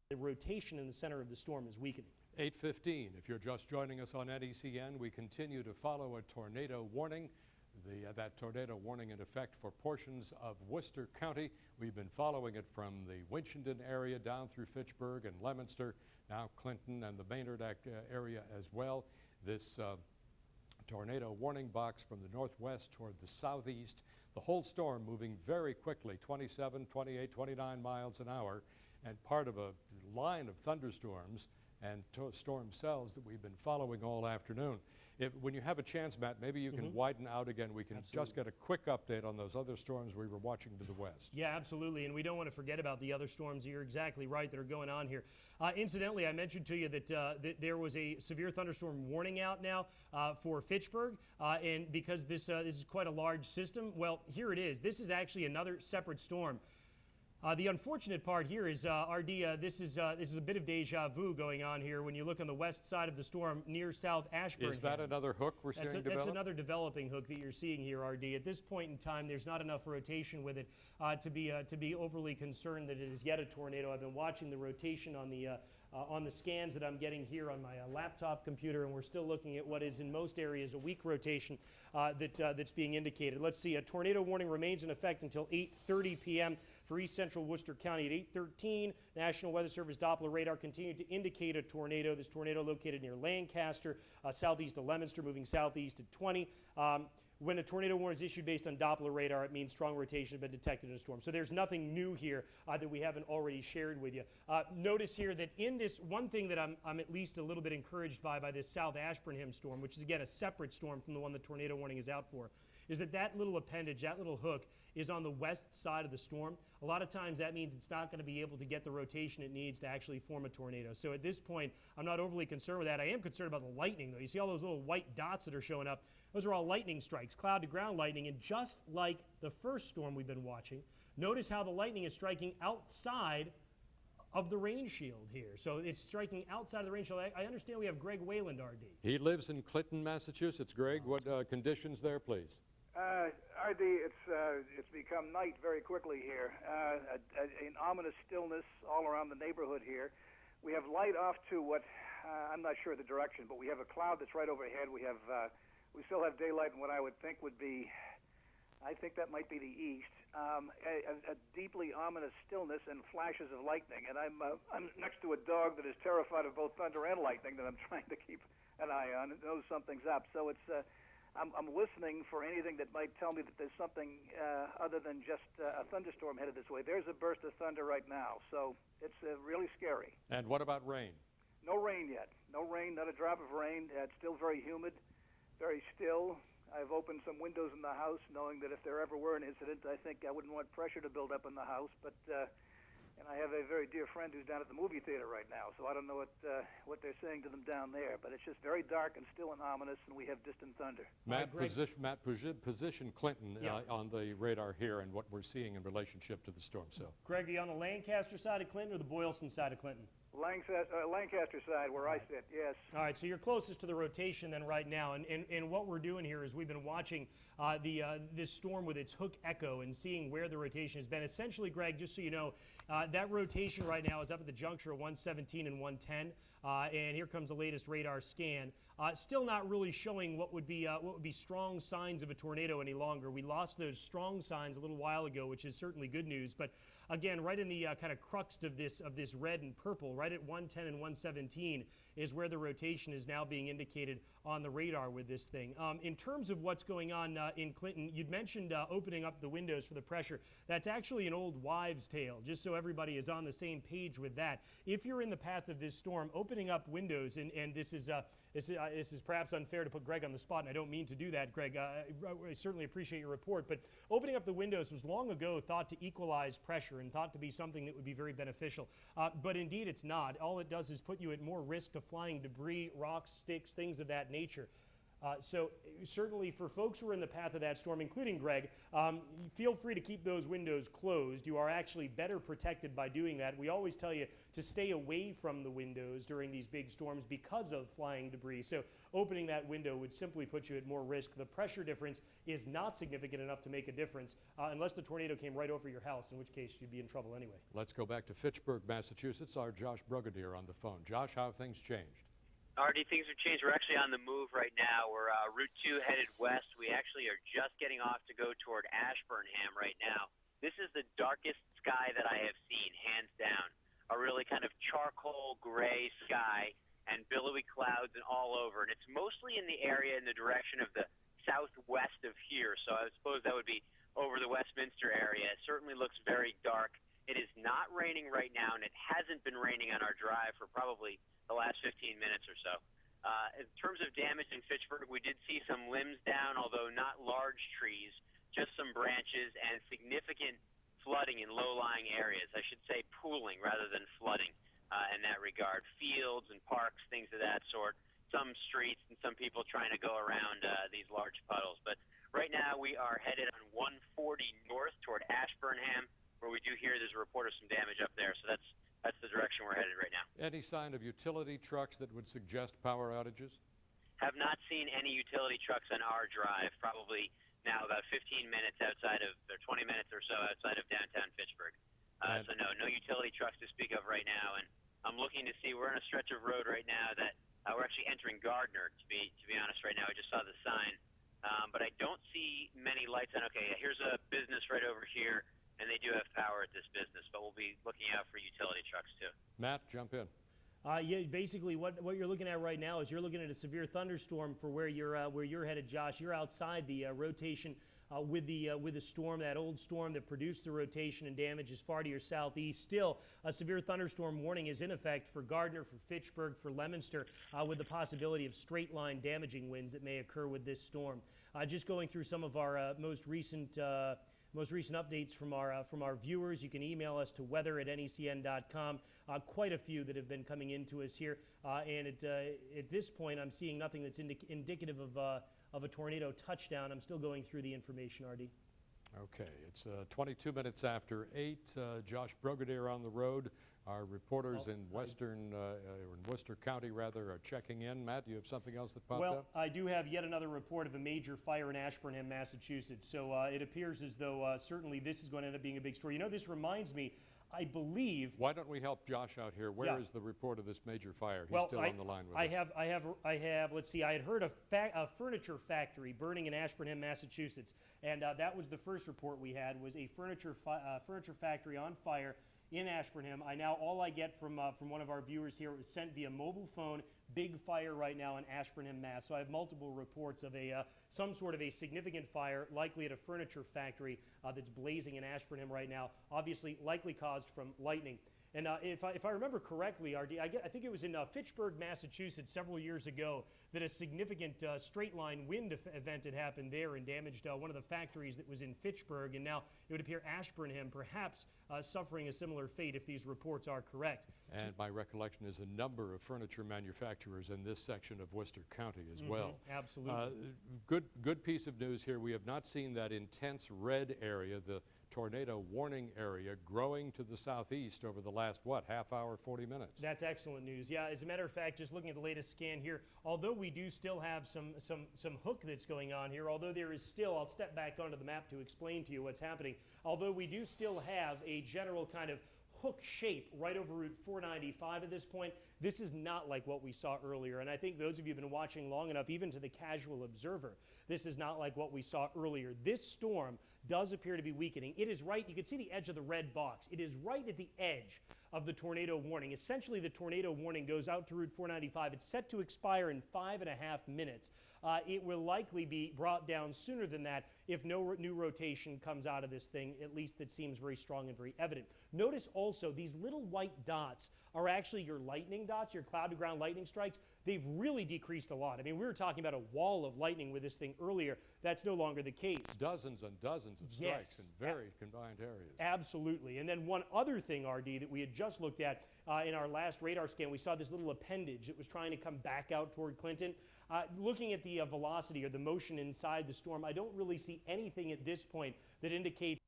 the rotation in the center of the storm is weakening. 8:15. If you're just joining us on NECN, we continue to follow a tornado warning. That tornado warning in effect for portions of Worcester County. We've been following it from the Winchendon area down through Fitchburg and Leominster, now Clinton and the Maynard area as well. This tornado warning box from the northwest toward the southeast. The whole storm moving very quickly, 27, 28, 29 miles an hour, and part of a line of thunderstorms and storm cells that we've been following all afternoon. When you have a chance, Matt, maybe you can widen out again. We can just get a quick update on those other storms we were watching to the west. Yeah, absolutely, and we don't want to forget about the other storms. You're exactly right that are going on here. Incidentally, I mentioned to you that there was a severe thunderstorm warning out now for Fitchburg, and because this is quite a large system, well, here it is. This is actually another separate storm. The unfortunate part here is, RD, this is a bit of deja vu going on here when you look on the west side of the storm near South Ashburn. Is that another hook we're seeing develop? That's another developing hook that you're seeing here, RD. At this point in time, there's not enough rotation with it to be overly concerned that it is yet a tornado. I've been watching the rotation on the scans that I'm getting here on my laptop computer, and we're still looking at what is in most areas a weak rotation that's being indicated. Let's see, a tornado warning remains in effect until 8:30 p.m. for east central Worcester County. At 8:13, National Weather Service Doppler radar continued to indicate a tornado. This tornado located near Lancaster, southeast of Leominster, moving southeast at 20. When a tornado warning is issued based on Doppler radar, it means strong rotation has been detected in a storm. So there's nothing new here that we haven't already shared with you. Notice here that in this, one thing that I'm at least a little bit encouraged by this South Ashburnham storm, which is again a separate storm from the one the tornado warning is out for, is that little appendage, that little hook, is on the west side of the storm. A lot of times that means it's not going to be able to get the rotation it needs to actually form a tornado. So at this point, I'm not overly concerned with that. I am concerned about the lightning, though. You see all those little white dots that are showing up? Those are all lightning strikes, cloud-to-ground lightning. And just like the first storm we've been watching, notice how the lightning is striking outside of the rain shield here. So it's striking outside of the rain shield. I understand we have Greg WAYLAND, RD. He lives in Clinton, Massachusetts. Greg, what conditions there, please? RD, it's become night very quickly here. An ominous stillness all around the neighborhood here. We have light off to what, I'm not sure the direction, but we have a cloud that's right overhead. We still have daylight in what I would think would be, I think that might be the east. A deeply ominous stillness and flashes of lightning. And I'm next to a dog that is terrified of both thunder and lightning that I'm trying to keep an eye on. It knows something's up. So it's, I'm listening for anything that might tell me that there's something other than just a thunderstorm headed this way. There's a burst of thunder right now, so it's really scary. And what about rain? No rain yet. No rain, not a drop of rain. It's still very humid, very still. I've opened some windows in the house, knowing that if there ever were an incident, I think I wouldn't want pressure to build up in the house. But and I have a very dear friend who's down at the movie theater right now, so I don't know what they're saying to them down there. But it's just very dark and still and ominous, and we have distant thunder. Matt, position Clinton on the radar here and what we're seeing in relationship to the storm cell. Greg, are you on the Lancaster side of Clinton or the Boylston side of Clinton? Lancaster side, where I sit, yes. All right, so you're closest to the rotation then right now, and what we're doing here is we've been watching this storm with its hook echo and seeing where the rotation has been. Essentially, Greg, just so you know, that rotation right now is up at the juncture of 117 and 110, and here comes the latest radar scan. Still not really showing what would be strong signs of a tornado any longer. We lost those strong signs a little while ago, which is certainly good news. But again, right in the kind of crux of this red and purple, right at 110 and 117 is where the rotation is now being indicated on the radar with this thing. In terms of what's going on in Clinton, you'd mentioned opening up the windows for the pressure. That's actually an old wives' tale, just so everybody is on the same page with that. If you're in the path of this storm, opening up windows, and this is perhaps unfair to put Greg on the spot, and I don't mean to do that, Greg. I certainly appreciate your report, but opening up the windows was long ago thought to equalize pressure and thought to be something that would be very beneficial. But indeed it's not. All it does is put you at more risk of flying debris, rocks, sticks, things of that nature. So certainly for folks who are in the path of that storm, including Greg, feel free to keep those windows closed. You are actually better protected by doing that. We always tell you to stay away from the windows during these big storms because of flying debris. So opening that window would simply put you at more risk. The pressure difference is not significant enough to make a difference unless the tornado came right over your house, in which case you'd be in trouble anyway. Let's go back to Fitchburg, Massachusetts. Our Josh Brogadier on the phone. Josh, how have things changed? Already things have changed. We're actually on the move right now. We're Route 2 headed west. We actually are just getting off to go toward Ashburnham right now. This is the darkest sky that I have seen, hands down. A really kind of charcoal gray sky and billowy clouds and all over. And it's mostly in the area in the direction of the southwest of here. So I suppose that would be over the Westminster area. It certainly looks very dark. It is not raining right now, and it hasn't been raining on our drive for probably the last 15 minutes or so. In terms of damage in Fitchburg, we did see some limbs down, although not large trees, just some branches and significant flooding in low-lying areas. I should say pooling rather than flooding in that regard. Fields and parks, things of that sort. Some streets and some people trying to go around these large puddles. But right now we are headed on 140 north toward Ashburnham, where we do hear there's a report of some damage up there. So that's the direction we're headed right now. Any sign of utility trucks that would suggest power outages? Have not seen any utility trucks on our drive, probably now about 15 minutes outside of, or 20 minutes or so outside of downtown Fitchburg. So no utility trucks to speak of right now. And I'm looking to see, we're on a stretch of road right now that we're actually entering Gardner, to be honest right now. I just saw the sign. But I don't see many lights on. Okay, here's a business right over here. And they do have power at this business, but we'll be looking out for utility trucks too. Matt, jump in. Yeah, basically what you're looking at right now is you're looking at a severe thunderstorm for where you're headed, Josh. You're outside the rotation with the storm, that old storm that produced the rotation and damage as far to your southeast. Still, a severe thunderstorm warning is in effect for Gardner, for Fitchburg, for Leominster, with the possibility of straight-line damaging winds that may occur with this storm. Just going through some of our most recent updates from our viewers. You can email us to weather@necn.com. Quite a few that have been coming into us here, and at this point, I'm seeing nothing that's indicative of a tornado touchdown. I'm still going through the information, RD. Okay, it's 22 minutes after 8. Josh Brogadier on the road. Our reporters in Worcester County, rather, are checking in. Matt, do you have something else that popped up? Well, I do have yet another report of a major fire in Ashburnham, Massachusetts. So it appears as though certainly this is going to end up being a big story. You know, this reminds me, I believe. Why don't we help Josh out here? Where is the report of this major fire? He's still on the line with us. I have. Let's see. I had heard a furniture factory burning in Ashburnham, Massachusetts, and that was the first report we had. Was a furniture factory on fire in Ashburnham. All I get from one of our viewers here, it was sent via mobile phone. Big fire right now in Ashburnham, Mass. So I have multiple reports of some sort of a significant fire, likely at a furniture factory that's blazing in Ashburnham right now. Obviously, likely caused from lightning. And if I remember correctly, RD, I think it was in Fitchburg, Massachusetts, several years ago that a significant straight-line wind event had happened there and damaged one of the factories that was in Fitchburg. And now it would appear Ashburnham perhaps suffering a similar fate if these reports are correct. And my recollection is a number of furniture manufacturers in this section of Worcester County as well. Absolutely. Good piece of news here. We have not seen that intense red area, the tornado warning area, growing to the southeast over the last, half hour, 40 minutes? That's excellent news. Yeah, as a matter of fact, just looking at the latest scan here, although we do still have some hook that's going on here, although there is still, I'll step back onto the map to explain to you what's happening, although we do still have a general kind of hook shape right over Route 495 at this point, this is not like what we saw earlier. And I think those of you who have been watching long enough, even to the casual observer, this is not like what we saw earlier. This storm does appear to be weakening. It is right, you can see the edge of the red box. It is right at the edge of the tornado warning. Essentially, the tornado warning goes out to Route 495. It's set to expire in 5.5 minutes. It will likely be brought down sooner than that if no new rotation comes out of this thing, at least that seems very strong and very evident. Notice also these little white dots are actually your lightning dots, your cloud-to-ground lightning strikes. they've really decreased a lot. I mean, we were talking about a wall of lightning with this thing earlier. That's no longer the case. Dozens and dozens of strikes Yes. in very confined areas. Absolutely. And then one other thing, RD, that we had just looked at in our last radar scan, we saw this little appendage that was trying to come back out toward Clinton. Looking at the velocity or the motion inside the storm, I don't really see anything at this point that indicates